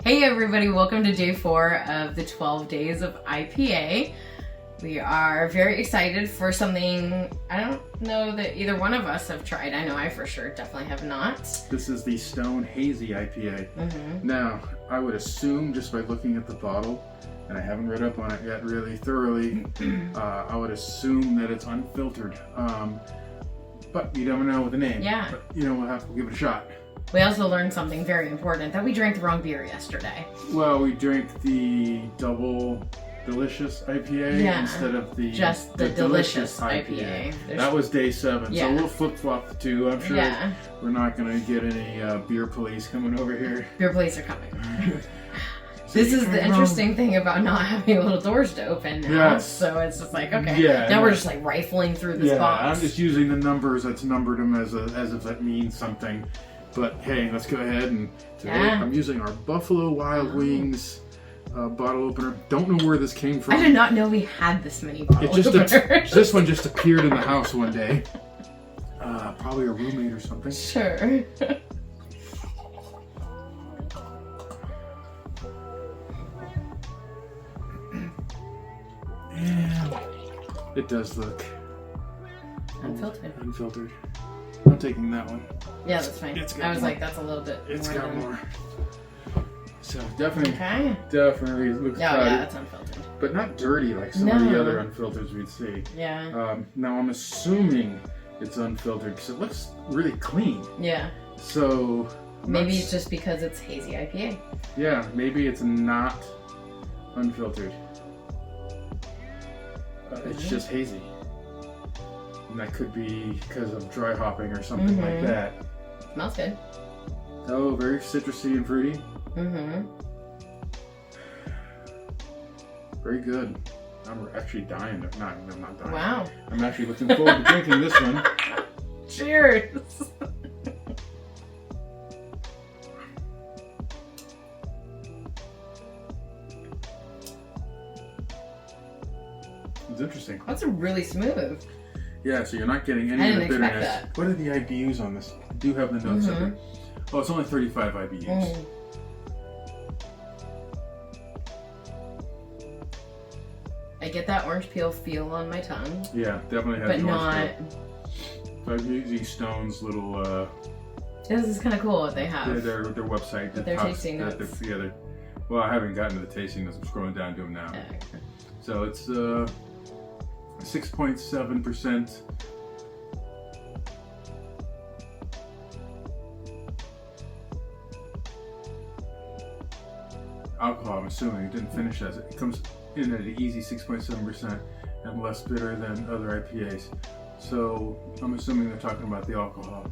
Hey everybody, welcome to day 4 of the 12 Days of IPA. We are very excited for something I don't know that either one of us have tried. I know I for sure definitely have not. This is the Stone Hazey IPA. Now, I would assume just by looking at the bottle, and I haven't read up on it yet really thoroughly, I would assume that it's unfiltered. But you never know with the name. Yeah. But, we'll have to give it a shot. We also learned something very important, that we drank the wrong beer yesterday. Well, we drank the double delicious IPA instead of the delicious IPA. That was day 7, so we'll flip-flop the two. I'm sure we're not going to get any beer police coming over here. Beer police are coming. This is the interesting thing about not having little doors to open now. Yes. So it's just like, okay, now we're just like rifling through this box. I'm just using the numbers that's numbered them as if that means something. But hey, let's go ahead and today I'm using our Buffalo Wild Wings bottle opener. Don't know where this came from. I did not know we had this many bottle openers. This one just appeared in the house one day. Probably a roommate or something. Sure. Yeah, it does look unfiltered. I'm taking that one. Yeah, that's fine. I was like, that's a little bit. It's got more. So Okay. definitely looks yeah, that's unfiltered. but not dirty like some of the other unfilters we'd see. Yeah. Now I'm assuming it's unfiltered because it looks really clean. Yeah. So maybe it's just because it's hazy IPA. Yeah, maybe it's not unfiltered. It's just hazy. And that could be because of dry hopping or something like that. Smells good. Oh, very citrusy and fruity. Very good. I'm actually dying. I'm not dying. Wow. I'm actually looking forward to drinking this one. Cheers. It's interesting. That's really smooth. Yeah, so you're not getting any of the bitterness. What are the IBUs on this? I do have the notes up here. Oh, it's only 35 IBUs. I get that orange peel feel on my tongue. Yeah, definitely has but the not. Orange peel. So I'm using Stone's little. This is kind of cool what they have. Their website. Their tasting notes. Well, I haven't gotten to the tasting notes. I'm scrolling down to them now. Okay. So it's 6.7%. Alcohol, I'm assuming. It didn't finish as it comes in at an easy 6.7% and less bitter than other IPAs. So I'm assuming they're talking about the alcohol.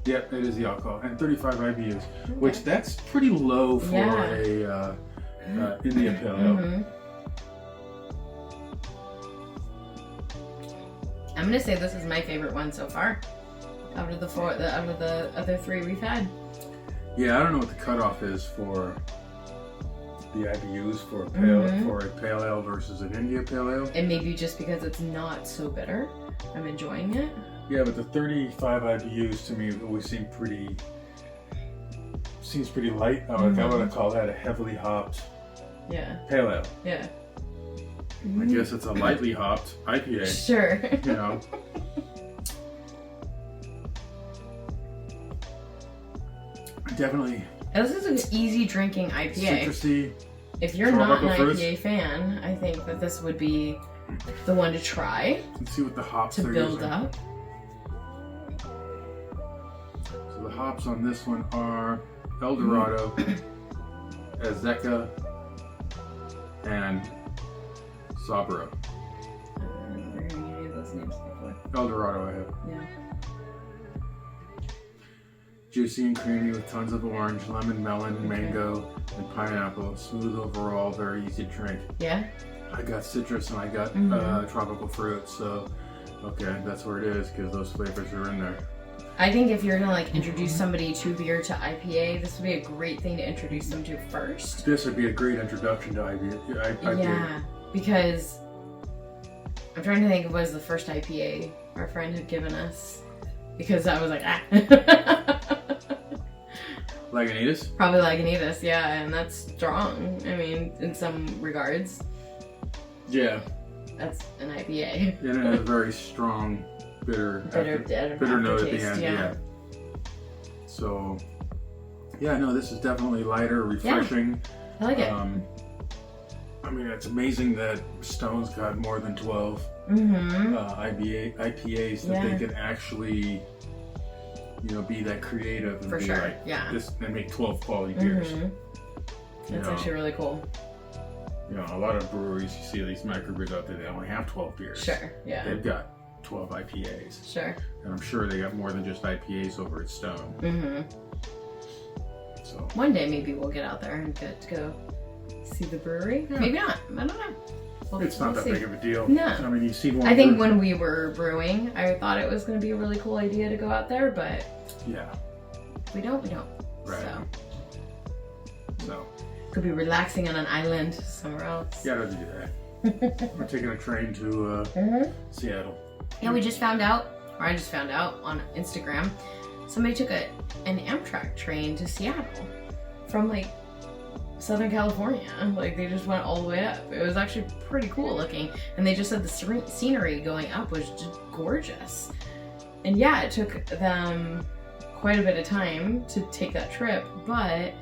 Yeah, it is the alcohol. And 35 IBUs, which that's pretty low for a India Pale Ale. I'm gonna say this is my favorite one so far, out of the other 3 we've had. Yeah, I don't know what the cutoff is for the IBUs for a pale ale versus an India Pale Ale. And maybe just because it's not so bitter, I'm enjoying it. Yeah, but the 35 IBUs to me always seems pretty light. I would call that a heavily hopped pale ale. Yeah. I guess it's a lightly hopped IPA. Sure. Definitely. This is an easy drinking IPA. Citrusy. If you're not an IPA fan, I think that this would be the one to try. Let's see what the hops to build up. So the hops on this one are El Dorado, Azteca, and Sabro. Where have you used those names before? El Dorado I have. Yeah. Juicy and creamy with tons of orange, lemon, melon, mango, and pineapple. Smooth overall, very easy to drink. Yeah? I got citrus and I got tropical fruit, so okay, that's where it is because those flavors are in there. I think if you're gonna introduce somebody to beer to IPA, this would be a great thing to introduce them to first. This would be a great introduction to IPA. Yeah, because I'm trying to think of what was the first IPA our friend had given us. Because I was like, Lagunitas? Probably Lagunitas, yeah, and that's strong. I mean, in some regards. Yeah. That's an IPA. And it has a very strong bitter note at the end. Yeah. So, yeah, no, this is definitely lighter, refreshing. Yeah, I like it. I mean, it's amazing that Stone's got more than 12 IPAs that they can actually, be that creative and For be sure. like Yeah. this and make 12 quality beers. That's actually really cool. A lot of breweries, you see these microbrews out there, they only have 12 beers. Sure. Yeah. They've got 12 IPAs. Sure. And I'm sure they got more than just IPAs over at Stone. So one day maybe we'll get out there and get to go see the brewery. Yeah. Maybe not. I don't know. It's not that big of a deal. No. I mean, you see one. I think when we were brewing, I thought it was going to be a really cool idea to go out there, but we don't. Right. So could be relaxing on an island somewhere else. Yeah, I'd do that. We're taking a train to Seattle. Yeah, I just found out on Instagram, somebody took an Amtrak train to Seattle from Southern California. They just went all the way up. It was actually pretty cool looking, and they just said the scenery going up was just gorgeous. And yeah, it took them quite a bit of time to take that trip, but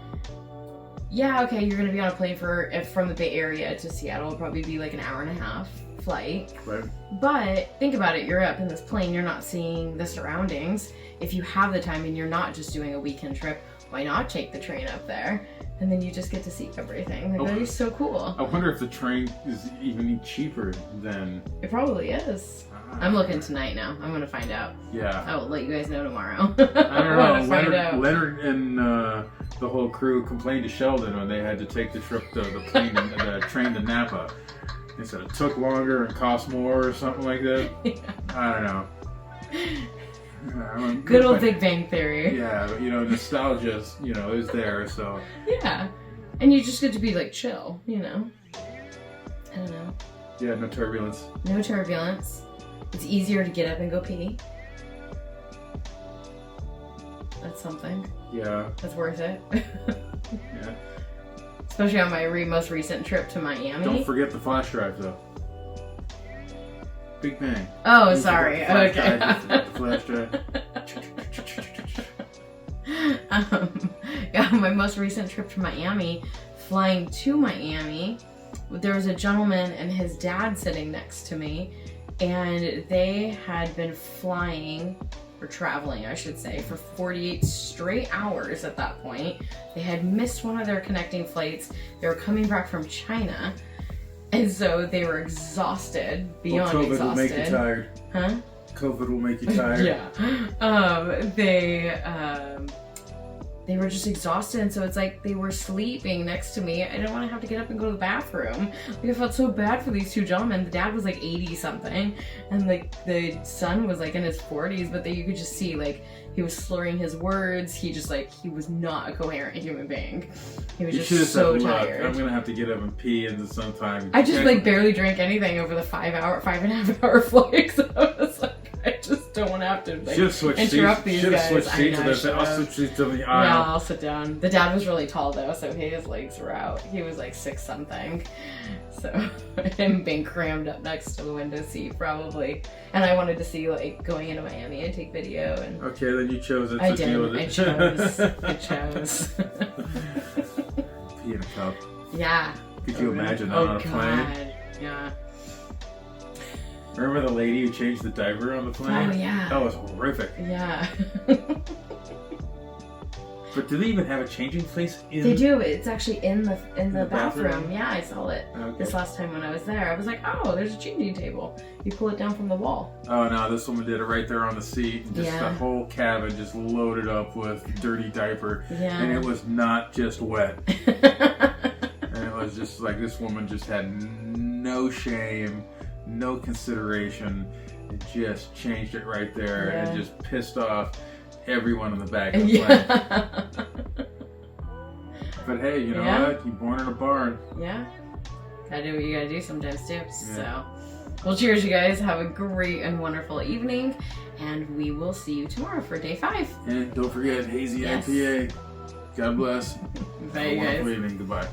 yeah, okay, you're gonna be on a plane from the Bay Area to Seattle. It'll probably be an hour and a half flight. Right. But think about it, you're up in this plane, you're not seeing the surroundings. If you have the time and you're not just doing a weekend trip, why not take the train up there? And then you just get to see everything. That is so cool. I wonder if the train is even cheaper than... It probably is. I'm looking tonight now. I'm going to find out. Yeah. I will let you guys know tomorrow. I don't know. Leonard and the whole crew complained to Sheldon when they had to take the trip to the train to Napa. They said it took longer and cost more or something like that. Yeah. I don't know. Good old Big Bang Theory. Yeah, but nostalgia, is there, so. Yeah. And you just get to be chill, I don't know. Yeah, no turbulence. No turbulence. It's easier to get up and go pee. That's something. Yeah. That's worth it. Yeah. Especially on my most recent trip to Miami. Don't forget the flash drive, though. Big Bang. Oh, sorry. Okay. The flash drive. Yeah, my most recent trip to Miami, flying to Miami, there was a gentleman and his dad sitting next to me, and they had been flying, or traveling, I should say, for 48 straight hours at that point. They had missed one of their connecting flights. They were coming back from China. And so they were exhausted, beyond COVID exhausted. will make you tired. Huh? COVID will make you tired. Yeah. They were just exhausted, and so it's they were sleeping next to me. I didn't want to have to get up and go to the bathroom. I felt so bad for these two gentlemen. The dad was 80 something, and the son was in his 40s, but you could just see he was slurring his words. He just he was not a coherent human being. He was just so tired. I'm gonna have to get up and pee into sometime. I just barely drank anything over the 5.5 hour flight. So I was I just don't want to have to interrupt these guys. I'll switch seats to the aisle. Yeah, I'll sit down. The dad was really tall though, so his legs were out. He was 6 something. So him being crammed up next to the window seat probably. And I wanted to see going into Miami and take video and. Okay, then you chose it. I did. Deal with it. I chose. Pee in a cup. Yeah. Could you imagine that on a plane? Yeah. Remember the lady who changed the diaper on the plane? Oh, yeah. That was horrific. Yeah. But do they even have a changing place in? They do. It's actually in the bathroom. Yeah, I saw it this last time when I was there. I was oh, there's a changing table. You pull it down from the wall. Oh no, this woman did it right there on the seat. And just the whole cabin just loaded up with dirty diaper. Yeah. And it was not just wet. And it was just this woman just had no shame, no consideration, and just changed it right there and just pissed off everyone in the back of the plane. But hey, you know what? You're born in a barn. Yeah. Gotta do what you gotta do sometimes too. Yeah. So, well, cheers, you guys. Have a great and wonderful evening, and we will see you tomorrow for day 5. And don't forget Hazey IPA. God bless. Bye, you guys. Waving goodbye.